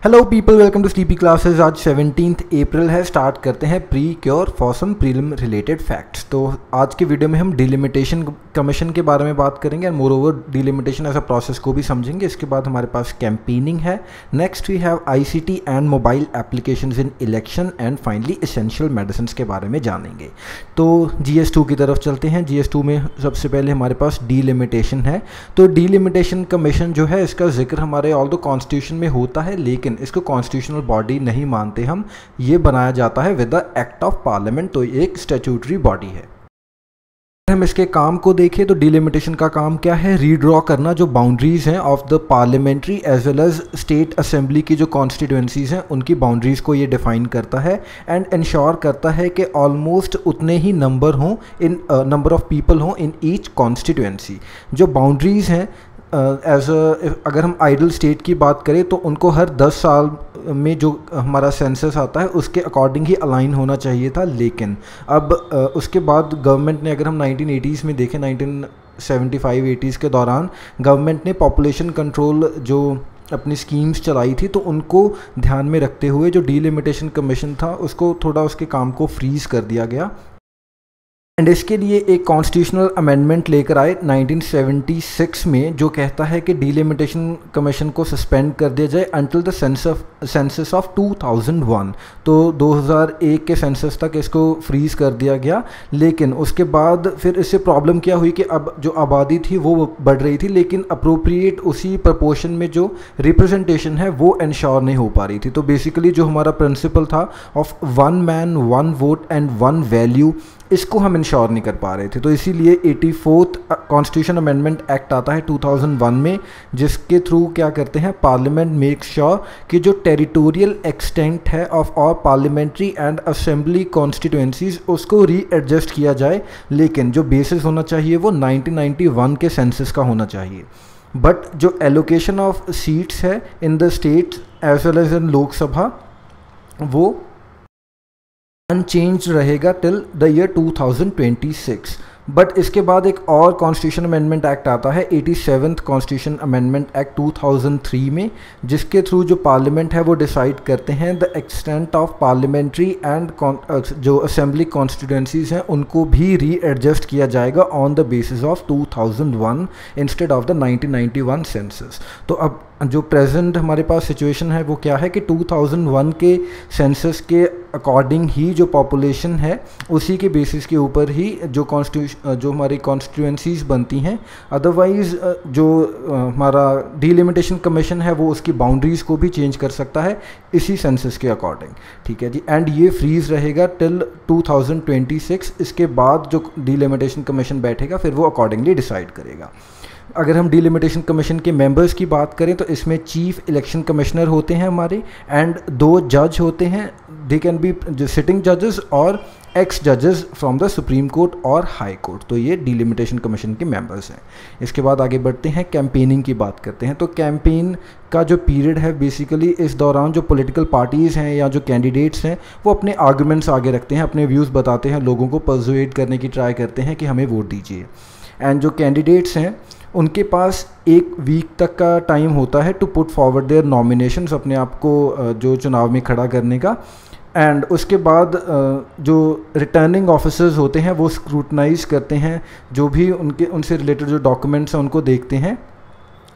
Hello people, welcome to sleepy classes. आज 17 April है। Start करते हैं pre cure for some prelim related facts. तो आज के वीडियो में हम डिलिमिटेशन कमीशन के बारे में बात करेंगे and moreover delimitation as a process को भी समझेंगे। इसके बाद हमारे पास कैंपेनिंग है। Next we have ICT and mobile applications in election and finally essential medicine के बारे में जानेंगे। तो GS2 की तरफ चलते हैं। GS2 में सबसे पहले हमारे पास डिलिमिटेशन है। तो डिलिमिटेशन कमीशन जो है इसका जिक्र हमारे ऑल द कॉन्स्टिट्यूशन में होता है, लेकिन इसको कॉन्स्टिट्यूशनल बॉडी नहीं मानते हम। ये बनाया जाता है with the act of parliament, तो ये एक स्टैट्यूटरी बॉडी है। हम इसके काम को देखें तो डिलिमिटेशन का काम क्या है? रीड्रॉ करना जो बाउंड्रीज हैं of the parliamentary as well as state assembly की जो कॉन्स्टिट्यूएंसीज हैं उनकी बाउंड्रीज को ये डिफाइन करता है एंड इंश्योर करता है कि ऑलमोस्ट उतने ही नंबर हों इन नंबर ऑफ पीपल हों इन ईच कॉन्स्टिट्यूएंसी। जो बाउंड्रीज हैं अगर हम आइडल स्टेट की बात करें तो उनको हर 10 साल में जो हमारा सेंसस आता है उसके अकॉर्डिंग ही अलाइन होना चाहिए था। लेकिन अब उसके बाद गवर्नमेंट ने, अगर हम 1980s में देखें, 1975-80s के दौरान गवर्नमेंट ने पॉपुलेशन कंट्रोल जो अपनी स्कीम्स चलाई थी तो उनको ध्यान में रखते हुए जो डिलिमिटेशन कमीशन था उसको थोड़ा उसके काम को फ्रीज़ कर दिया गया एंड इसके लिए एक कॉन्स्टिट्यूशनल अमेंडमेंट लेकर आए 1976 में, जो कहता है कि डिलिमिटेशन कमीशन को सस्पेंड कर दिया जाए अंटिल द सेंसस ऑफ 2001। तो 2001 के सेंसस तक इसको फ्रीज़ कर दिया गया। लेकिन उसके बाद फिर इससे प्रॉब्लम क्या हुई कि अब जो आबादी थी वो बढ़ रही थी, लेकिन अप्रोप्रिएट उसी प्रपोर्शन में जो रिप्रेजेंटेशन है वो इंश्योर नहीं हो पा रही थी। तो बेसिकली जो हमारा प्रिंसिपल था of one man one vote and one value, इसको हम इंश्योर नहीं कर पा रहे थे। तो इसीलिए 84th कॉन्स्टिट्यूशन अमेंडमेंट एक्ट आता है 2001 में, जिसके थ्रू क्या करते हैं, पार्लियामेंट मेक श्योर कि जो टेरिटोरियल एक्सटेंट है of all parliamentary and assembly constituencies उसको रीएडजस्ट किया जाए। लेकिन जो बेसिस होना चाहिए वो 1991 के सेंसस का होना चाहिए। बट जो एलोकेशन ऑफ सीट्स है in the states as well as in Lok Sabha वो अनचेंज रहेगा टिल द ईयर 2026। बट इसके बाद एक और कॉन्स्टिट्यूशन अमेंडमेंट एक्ट आता है 87th कॉन्स्टिट्यूशन अमेंडमेंट एक्ट 2003 में, जिसके थ्रू जो पार्लियामेंट है वो डिसाइड करते हैं the extent of parliamentary and जो असेंबली कॉन्स्टिट्यूएंसीज हैं उनको भी रीएडजस्ट किया जाएगा on the basis of 2001 instead of the 1991 census. तो अब जो प्रेजेंट हमारे पास सिचुएशन है वो क्या है कि 2001 के सेंसस के अकॉर्डिंग ही जो पॉपुलेशन है उसी के बेसिस के ऊपर ही जो हमारी कॉन्स्टिट्यूएंसीज बनती हैं। अदरवाइज़ जो हमारा डिलिमिटेशन कमीशन है वो उसकी बाउंड्रीज़ को भी चेंज कर सकता है इसी सेंसस के अकॉर्डिंग। ठीक है जी, एंड ये फ्रीज़ रहेगा टिल 2026। इसके बाद जो डिलिमिटेशन कमीशन बैठेगा फिर वो अकॉर्डिंगली डिसाइड करेगा। अगर हम डिलिमिटेशन कमीशन के मेंबर्स की बात करें तो इसमें चीफ इलेक्शन कमिश्नर होते हैं हमारे एंड 2 जज होते हैं। दे कैन बी सिटिंग जजेस और एक्स जजेस फ्रॉम द सुप्रीम कोर्ट और हाई कोर्ट। तो ये डिलिमिटेशन कमीशन के मेंबर्स हैं। इसके बाद आगे बढ़ते हैं, कैंपेनिंग की बात करते हैं। तो कैंपेन का जो पीरियड है बेसिकली इस दौरान जो पॉलिटिकल पार्टीज़ हैं या जो कैंडिडेट्स हैं वो अपने आर्गूमेंट्स आगे रखते हैं, अपने व्यूज़ बताते हैं, लोगों को परसुएड करने की ट्राई करते हैं कि हमें वोट दीजिए। एंड जो कैंडिडेट्स हैं उनके पास 1 वीक तक का टाइम होता है to put forward their nominations, अपने आप को जो चुनाव में खड़ा करने का। एंड उसके बाद जो रिटर्निंग ऑफिसर्स होते हैं वो स्क्रूटनाइज करते हैं, जो भी उनसे रिलेटेड जो डॉक्यूमेंट्स हैं उनको देखते हैं।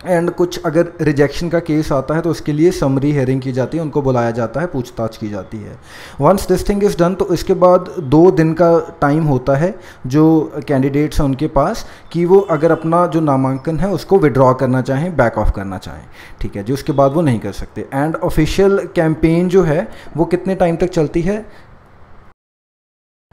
एंड कुछ अगर रिजेक्शन का केस आता है तो उसके लिए समरी हेयरिंग की जाती है, उनको बुलाया जाता है, पूछताछ की जाती है। Once this thing is done तो इसके बाद 2 दिन का टाइम होता है जो कैंडिडेट्स हैं उनके पास कि वो अगर अपना जो नामांकन है उसको विड्रॉ करना चाहें, बैक ऑफ करना चाहें। ठीक है जी, उसके बाद वो नहीं कर सकते। एंड ऑफिशियल कैंपेन जो है वो कितने टाइम तक चलती है?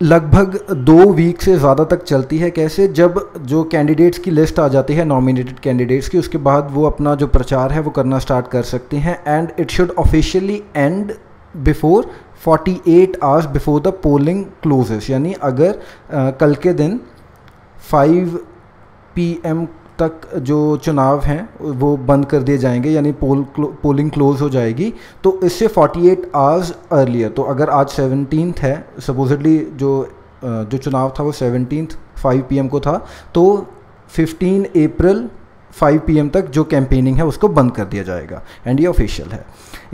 लगभग 2 वीक से ज़्यादा तक चलती है। कैसे? जब जो कैंडिडेट्स की लिस्ट आ जाती है नॉमिनेटेड कैंडिडेट्स की, उसके बाद वो अपना जो प्रचार है वो करना स्टार्ट कर सकते हैं। And it should officially end before 48 hours before the polling closes, यानी अगर कल के दिन 5 PM तक जो चुनाव हैं वो बंद कर दिए जाएंगे, यानी पोलिंग क्लोज हो जाएगी, तो इससे 48 आवर्स अर्लियर, तो अगर आज 17th है, सपोजिटली जो चुनाव था वो 17th 5 PM को था, तो 15 अप्रैल 5 PM तक जो कैंपेनिंग है उसको बंद कर दिया जाएगा, एंड ये ऑफिशियल है।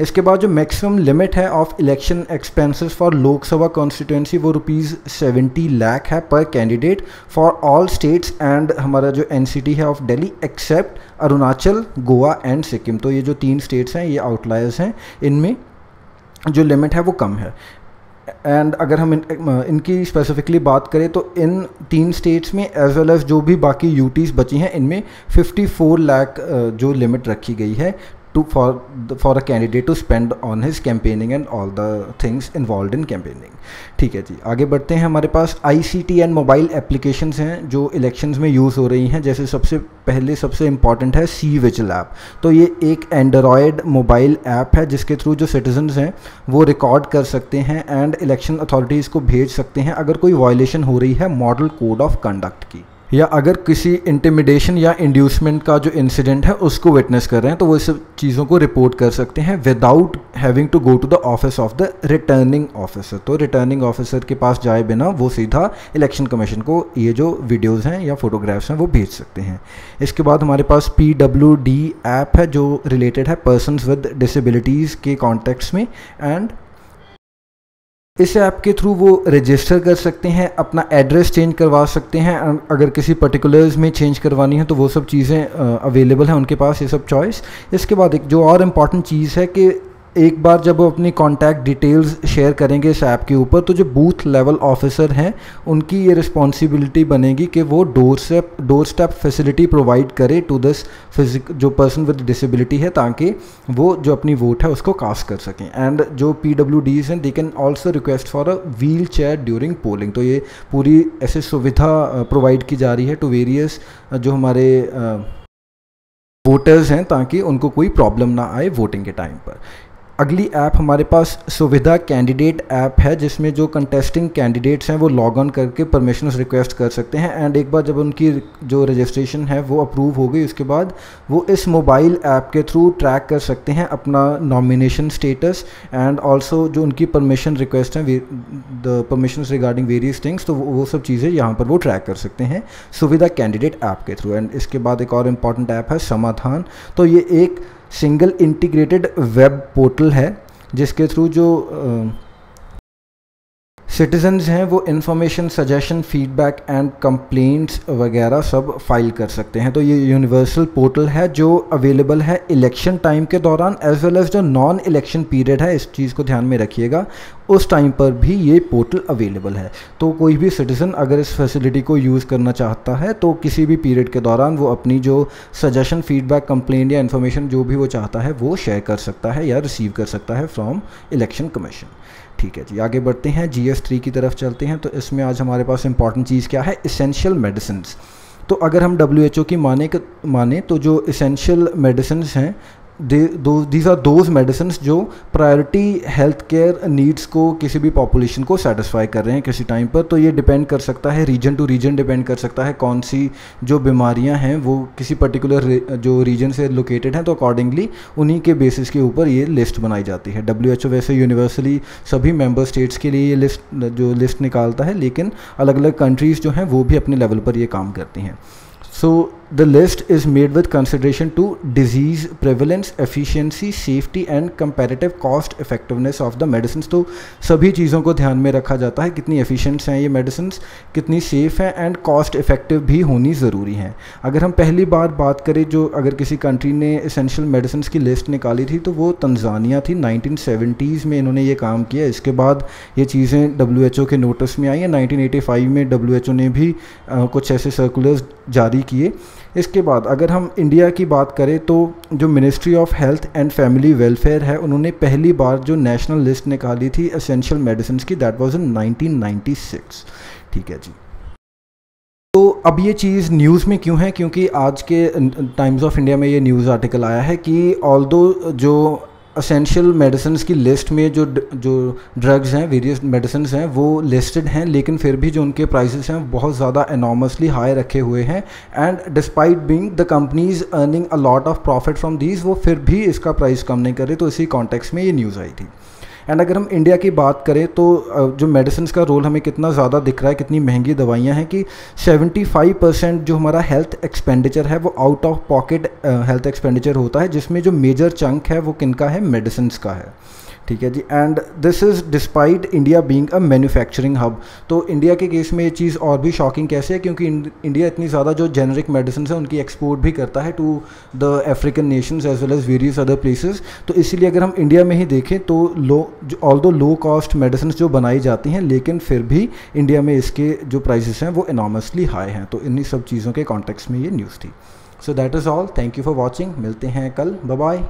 इसके बाद जो मैक्सिमम लिमिट है of election expenses for Lok Sabha constituency वो ₹70 लाख है per candidate for all states and हमारा जो NCT है of Delhi except Arunachal, Goa and Sikkim. तो ये जो 3 स्टेट्स हैं ये आउटलायर्स हैं, इनमें जो लिमिट है वो कम है। एंड अगर हम इनकी स्पेसिफिकली बात करें तो इन 3 स्टेट्स में एज वेल एज जो भी बाकी यूटीज़ बची हैं इनमें 54 लाख जो लिमिट रखी गई है for a candidate to spend on his campaigning and all the things involve in campaigning. ठीक है जी, आगे बढ़ते हैं। हमारे पास ICT एंड मोबाइल एप्लीकेशंस हैं जो इलेक्शंस में यूज़ हो रही हैं। जैसे सबसे इम्पॉर्टेंट है सी विजिल ऐप। तो ये एक एंड्रॉयड मोबाइल ऐप है जिसके थ्रू जो सिटीजन्स हैं वो रिकॉर्ड कर सकते हैं एंड इलेक्शन अथॉरिटीज़ को भेज सकते हैं अगर कोई वायलेशन हो रही है मॉडल कोड ऑफ कंडक्ट की, या अगर किसी इंटिमिडेशन या इंड्यूसमेंट का जो इंसिडेंट है उसको विटनेस कर रहे हैं तो वो इस सब चीज़ों को रिपोर्ट कर सकते हैं without having to go to the office of the returning officer. तो रिटर्निंग ऑफिसर के पास जाए बिना वो सीधा इलेक्शन कमीशन को ये जो वीडियोज़ हैं या फोटोग्राफ्स हैं वो भेज सकते हैं। इसके बाद हमारे पास PWD ऐप है जो रिलेटेड है पर्सनस विद डिसेबिलिटीज़ के कॉन्टेक्स्ट में, एंड इस ऐप के थ्रू वो रजिस्टर कर सकते हैं, अपना एड्रेस चेंज करवा सकते हैं, अगर किसी पर्टिकुलर्स में चेंज करवानी है तो वो सब चीज़ें अवेलेबल हैं उनके पास, ये सब चॉइस। इसके बाद एक जो और इम्पॉर्टेंट चीज़ है कि एक बार जब वो अपनी कॉन्टैक्ट डिटेल्स शेयर करेंगे इस ऐप के ऊपर तो जो बूथ लेवल ऑफिसर हैं उनकी ये रिस्पॉन्सिबिलिटी बनेगी कि वो डोर स्टेप फैसिलिटी प्रोवाइड करे टू दिस जो पर्सन विद डिसेबिलिटी है, ताकि वो जो अपनी वोट है उसको कास्ट कर सकें। एंड जो PWDs हैं they can also request for a wheel chair during polling. तो ये पूरी ऐसे सुविधा प्रोवाइड की जा रही है टू वेरियस जो हमारे वोटर्स हैं ताकि उनको कोई प्रॉब्लम ना आए वोटिंग के टाइम पर। अगली ऐप हमारे पास सुविधा कैंडिडेट ऐप है जिसमें जो कंटेस्टिंग कैंडिडेट्स हैं वो लॉग ऑन करके परमिशंस रिक्वेस्ट कर सकते हैं, एंड एक बार जब उनकी जो रजिस्ट्रेशन है वो अप्रूव हो गई उसके बाद वो इस मोबाइल ऐप के थ्रू ट्रैक कर सकते हैं अपना नॉमिनेशन स्टेटस एंड ऑल्सो जो उनकी परमिशन रिक्वेस्ट हैं the permissions regarding various things, तो वो सब चीज़ें यहाँ पर वो ट्रैक कर सकते हैं सुविधा कैंडिडेट ऐप के थ्रू। एंड इसके बाद एक और इम्पॉर्टेंट ऐप है समाधान। तो ये एक सिंगल इंटीग्रेटेड वेब पोर्टल है जिसके थ्रू जो सिटीजन्स हैं वो information, suggestion, feedback and complaints वगैरह सब फाइल कर सकते हैं। तो ये यूनिवर्सल पोर्टल है जो अवेलेबल है इलेक्शन टाइम के दौरान एज वेल एज जो नॉन इलेक्शन पीरियड है, इस चीज़ को ध्यान में रखिएगा, उस टाइम पर भी ये पोर्टल अवेलेबल है। तो कोई भी सिटीज़न अगर इस फैसिलिटी को यूज़ करना चाहता है तो किसी भी पीरियड के दौरान वो अपनी जो सजेशन, फीडबैक, कंप्लेंट या इन्फॉर्मेशन जो भी वो चाहता है वो शेयर कर सकता है या रिसीव कर सकता है फ्रॉम इलेक्शन कमीशन। ठीक है जी, आगे बढ़ते हैं, GS3 की तरफ चलते हैं। तो इसमें आज हमारे पास इंपॉर्टेंट चीज़ क्या है, इसेंशियल मेडिसिन्स। तो अगर हम WHO की माने तो जो इसेंशियल मेडिसिन्स हैं दीज आर दोज मेडिसिन्स जो प्रायोरिटी हेल्थ केयर नीड्स को किसी भी पॉपुलेशन को सेटिस्फाई कर रहे हैं किसी टाइम पर। तो ये डिपेंड कर सकता है, रीजन टू रीजन डिपेंड कर सकता है कौन सी जो बीमारियां हैं वो किसी पर्टिकुलर जो रीजन से लोकेटेड हैं, तो अकॉर्डिंगली उन्हीं के बेसिस के ऊपर ये लिस्ट बनाई जाती है। WHO वैसे यूनिवर्सली सभी मेंबर स्टेट्स के लिए ये लिस्ट निकालता है, लेकिन अलग अलग कंट्रीज़ जो हैं वो भी अपने लेवल पर ये काम करती हैं। So the list is made with consideration to disease prevalence, efficiency, safety and comparative cost effectiveness of the medicines। तो सभी चीज़ों को ध्यान में रखा जाता है, कितनी एफिशिएंट्स हैं ये मेडिसिन्स, कितनी सेफ़ हैं एंड कॉस्ट इफ़ेक्टिव भी होनी ज़रूरी हैं। अगर हम पहली बार बात करें जो अगर किसी कंट्री ने एसेंशियल मेडिसिन्स की लिस्ट निकाली थी तो वो तंजानिया थी। 1970s में इन्होंने ये काम किया। इसके बाद ये चीज़ें WHO के नोटिस में आई हैं। 1985 में WHO ने भी कुछ ऐसे सर्कुलर्स जारी किए। इसके बाद अगर हम इंडिया की बात करें तो जो ministry of health and family welfare है उन्होंने पहली बार जो नेशनल लिस्ट निकाली थी एसेंशियल मेडिसिन्स की, दैट वाज इन 1996। ठीक है जी, तो अब ये चीज़ न्यूज़ में क्यों है, क्योंकि आज के टाइम्स ऑफ इंडिया में ये न्यूज़ आर्टिकल आया है कि ऑल्दो जो असेंशियल मेडिसिन्स की लिस्ट में जो ड्रग्स हैं, वेरियस मेडिसिन्स हैं वो लिस्टेड हैं, लेकिन फिर भी जो उनके प्राइसेस हैं बहुत ज़्यादा एनॉर्मसली हाई रखे हुए हैं। And despite being the companies earning a lot of profit from these, वो फिर भी इसका प्राइस कम नहीं कर रहे। तो इसी कॉन्टेक्स्ट में ये न्यूज़ आई थी। एंड अगर हम इंडिया की बात करें तो जो मेडिसिन का रोल हमें कितना ज़्यादा दिख रहा है, कितनी महंगी दवाइयाँ हैं कि 75% जो हमारा हेल्थ एक्सपेंडिचर है वो out of pocket health expenditure होता है, जिसमें जो मेजर चंक है वो किनका है, मेडिसिन का है। ठीक है जी। And this is despite India being a manufacturing hub. तो इंडिया के केस में ये चीज़ और भी शॉकिंग कैसे है, क्योंकि इंडिया इतनी ज़्यादा जो जेनरिक मेडिसिन है उनकी एक्सपोर्ट भी करता है to the African nations as well as various other places. तो इसीलिए अगर हम इंडिया में ही देखें तो ऑल्दो लो कॉस्ट मेडिसिन जो बनाई जाती हैं, लेकिन फिर भी इंडिया में इसके जो प्राइसेस हैं वो इनॉर्मसली हाई हैं। तो इन्हीं सब चीज़ों के कॉन्टेक्स्ट में ये न्यूज़ थी। So that is all, thank you for watching, मिलते हैं कल, बाय बाय।